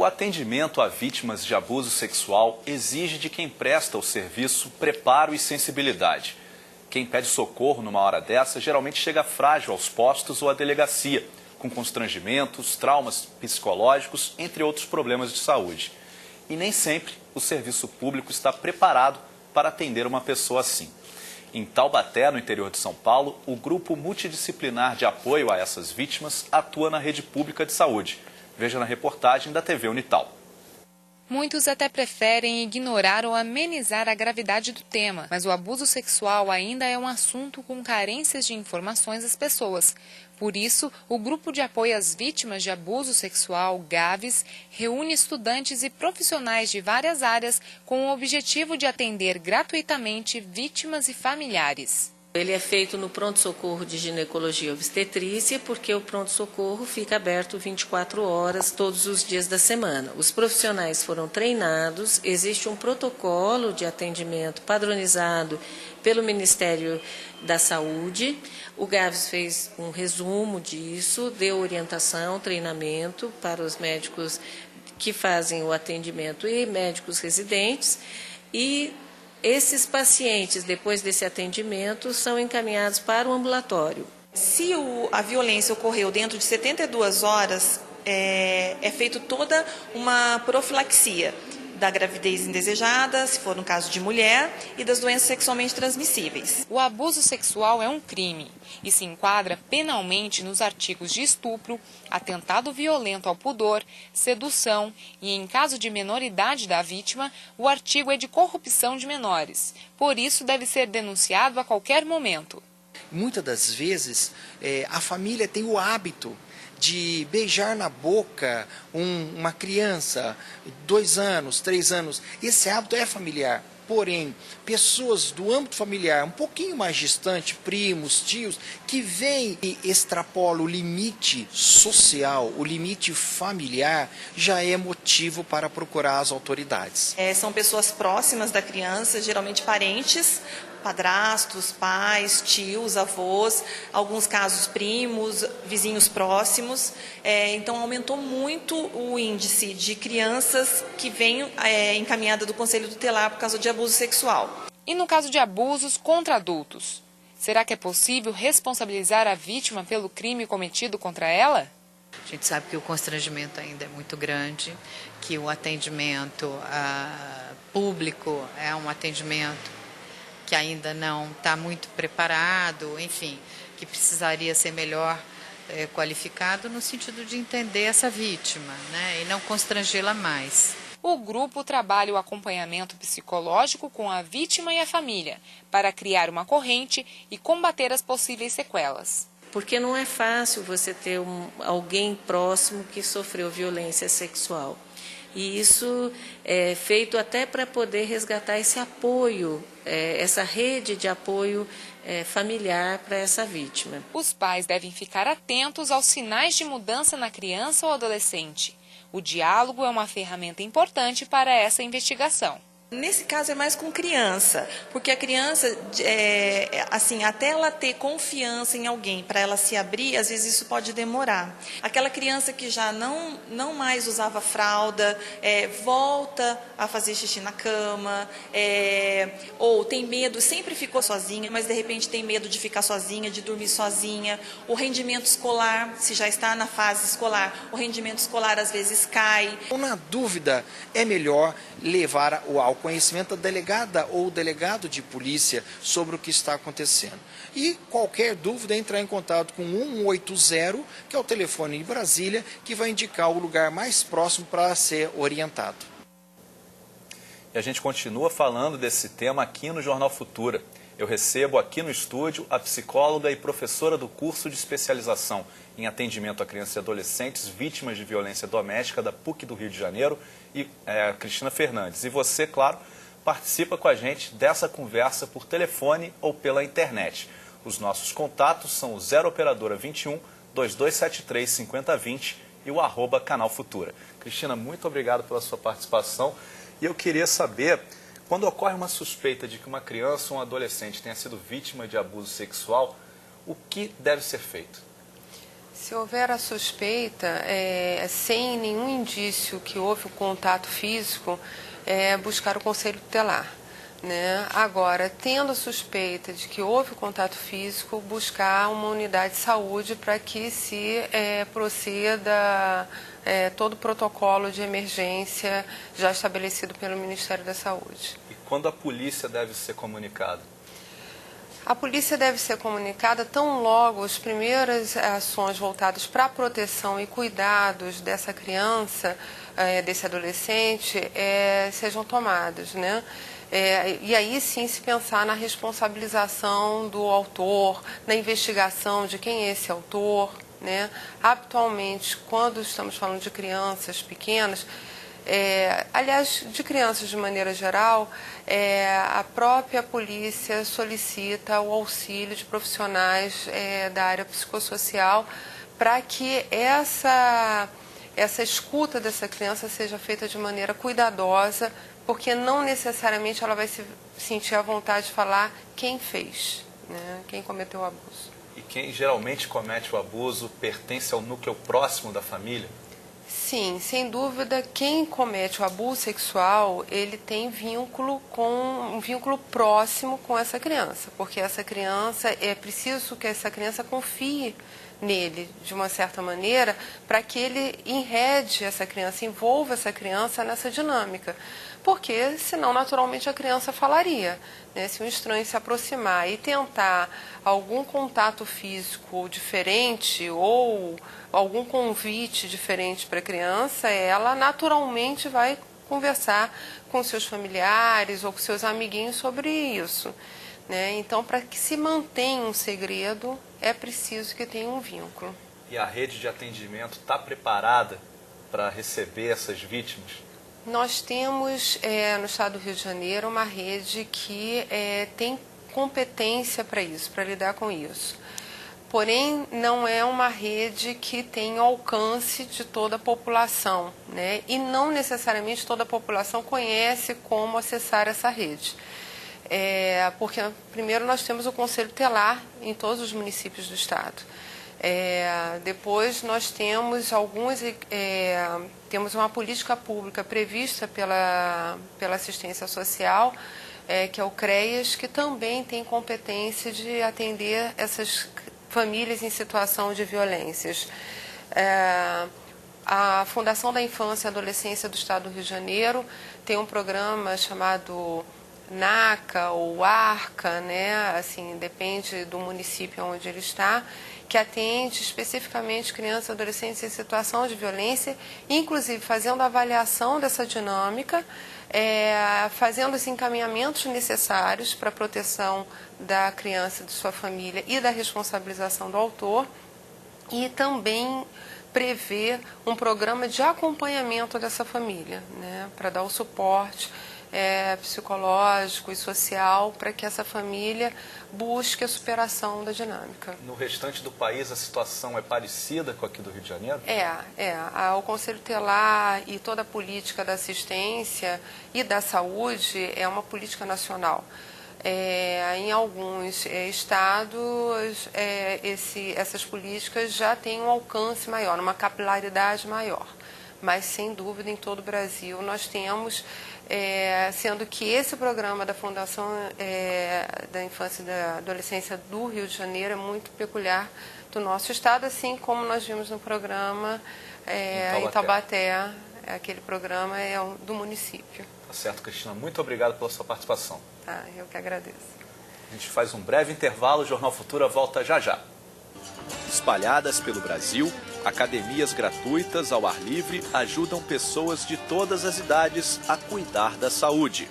atendimento a vítimas de abuso sexual exige de quem presta o serviço preparo e sensibilidade. Quem pede socorro numa hora dessa geralmente chega frágil aos postos ou à delegacia, com constrangimentos, traumas psicológicos, entre outros problemas de saúde. E nem sempre o serviço público está preparado para atender uma pessoa assim. Em Taubaté, no interior de São Paulo, o grupo multidisciplinar de apoio a essas vítimas atua na rede pública de saúde. Veja na reportagem da TV Unital. Muitos até preferem ignorar ou amenizar a gravidade do tema, mas o abuso sexual ainda é um assunto com carências de informações às pessoas. Por isso, o Grupo de Apoio às Vítimas de Abuso Sexual, GAVES, reúne estudantes e profissionais de várias áreas com o objetivo de atender gratuitamente vítimas e familiares. Ele é feito no pronto-socorro de ginecologia e obstetrícia, porque o pronto-socorro fica aberto 24 horas todos os dias da semana. Os profissionais foram treinados, existe um protocolo de atendimento padronizado pelo Ministério da Saúde. O GAVES fez um resumo disso, deu orientação, treinamento para os médicos que fazem o atendimento e médicos residentes e esses pacientes, depois desse atendimento, são encaminhados para o ambulatório. Se a violência ocorreu dentro de 72 horas, é feito toda uma profilaxia da gravidez indesejada, se for no caso de mulher, e das doenças sexualmente transmissíveis. O abuso sexual é um crime e se enquadra penalmente nos artigos de estupro, atentado violento ao pudor, sedução e, em caso de menoridade da vítima, o artigo é de corrupção de menores. Por isso, deve ser denunciado a qualquer momento. Muitas das vezes, a família tem o hábito de beijar na boca uma criança, 2 anos, 3 anos. Esse hábito é familiar. Porém, pessoas do âmbito familiar um pouquinho mais distante, primos, tios, que vêm e extrapolam o limite social, o limite familiar, já é motivo para procurar as autoridades. São pessoas próximas da criança, geralmente parentes, padrastos, pais, tios, avós, alguns casos primos, vizinhos próximos. Então aumentou muito o índice de crianças que vêm encaminhada do Conselho Tutelar por causa de abuso sexual. E no caso de abusos contra adultos? Será que é possível responsabilizar a vítima pelo crime cometido contra ela? A gente sabe que o constrangimento ainda é muito grande, que o atendimento público é um atendimento que ainda não está muito preparado, enfim, que precisaria ser melhor qualificado no sentido de entender essa vítima, né, e não constrangê-la mais. O grupo trabalha o acompanhamento psicológico com a vítima e a família, para criar uma corrente e combater as possíveis sequelas. Porque não é fácil você ter alguém próximo que sofreu violência sexual. E isso é feito até para poder resgatar esse apoio, essa rede de apoio familiar para essa vítima. Os pais devem ficar atentos aos sinais de mudança na criança ou adolescente. O diálogo é uma ferramenta importante para essa investigação. Nesse caso é mais com criança, porque a criança, assim, até ela ter confiança em alguém, para ela se abrir, às vezes isso pode demorar. Aquela criança que já não mais usava fralda, volta a fazer xixi na cama, ou tem medo, sempre ficou sozinha, mas de repente tem medo de ficar sozinha, de dormir sozinha. O rendimento escolar, se já está na fase escolar, o rendimento escolar às vezes cai. Na dúvida, é melhor levar ao conhecimento da delegada ou delegado de polícia sobre o que está acontecendo. E qualquer dúvida, entrar em contato com 180, que é o telefone em Brasília, que vai indicar o lugar mais próximo para ser orientado. E a gente continua falando desse tema aqui no Jornal Futura. Eu recebo aqui no estúdio a psicóloga e professora do curso de especialização em atendimento a crianças e adolescentes vítimas de violência doméstica da PUC do Rio de Janeiro, Cristina Fernandes. E você, claro, participa com a gente dessa conversa por telefone ou pela internet. Os nossos contatos são o 0 Operadora 21 2273 5020 e o @Canal Futura. Cristina, muito obrigado pela sua participação. E eu queria saber, quando ocorre uma suspeita de que uma criança ou um adolescente tenha sido vítima de abuso sexual, o que deve ser feito? Se houver a suspeita, sem nenhum indício que houve o contato físico, buscar o conselho tutelar. Né? Agora, tendo a suspeita de que houve contato físico, buscar uma unidade de saúde para que se proceda todo o protocolo de emergência já estabelecido pelo Ministério da Saúde. E quando a polícia deve ser comunicada? A polícia deve ser comunicada tão logo as primeiras ações voltadas para a proteção e cuidados dessa criança, desse adolescente, sejam tomadas, né? E aí sim se pensar na responsabilização do autor, na investigação de quem é esse autor, né? Habitualmente, quando estamos falando de crianças pequenas, aliás, de crianças de maneira geral, a própria polícia solicita o auxílio de profissionais da área psicossocial para que essa escuta dessa criança seja feita de maneira cuidadosa, porque não necessariamente ela vai se sentir à vontade de falar quem fez, né? Quem cometeu o abuso. E quem geralmente comete o abuso pertence ao núcleo próximo da família? Sim, sem dúvida, quem comete o abuso sexual, ele tem um vínculo próximo com essa criança, porque essa criança, é preciso que essa criança confie nele, de uma certa maneira, para que ele enrede essa criança, envolva essa criança nessa dinâmica. Porque, senão, naturalmente, a criança falaria, né? Se um estranho se aproximar e tentar algum contato físico diferente ou algum convite diferente para a criança, ela naturalmente vai conversar com seus familiares ou com seus amiguinhos sobre isso, né? Então, para que se mantenha um segredo, é preciso que tenha um vínculo. E a rede de atendimento está preparada para receber essas vítimas? Nós temos no estado do Rio de Janeiro uma rede que tem competência para isso, para lidar com isso. Porém, não é uma rede que tem alcance de toda a população, né? E não necessariamente toda a população conhece como acessar essa rede. Porque, primeiro, nós temos o Conselho Tutelar em todos os municípios do estado. Depois nós temos temos uma política pública prevista pela assistência social, que é o CREAS, que também tem competência de atender essas famílias em situação de violências. A Fundação da Infância e Adolescência do Estado do Rio de Janeiro tem um programa chamado NACA ou ARCA, né? Assim, depende do município onde ele está, que atende especificamente crianças e adolescentes em situação de violência, inclusive fazendo a avaliação dessa dinâmica, fazendo os encaminhamentos necessários para a proteção da criança e de sua família e da responsabilização do autor, e também prevê um programa de acompanhamento dessa família, né, para dar o suporte psicológico e social para que essa família busque a superação da dinâmica. No restante do país a situação é parecida com aqui do Rio de Janeiro? O Conselho Tutelar e toda a política da assistência e da saúde é uma política nacional. Em alguns estados, essas políticas já têm um alcance maior, uma capilaridade maior. Mas, sem dúvida, em todo o Brasil nós temos, sendo que esse programa da Fundação da Infância e da Adolescência do Rio de Janeiro é muito peculiar do nosso estado, assim como nós vimos no programa em Taubaté. Aquele programa é do município. Tá certo, Cristina. Muito obrigado pela sua participação. Eu que agradeço. A gente faz um breve intervalo, o Jornal Futura volta já já. Espalhadas pelo Brasil, academias gratuitas ao ar livre ajudam pessoas de todas as idades a cuidar da saúde.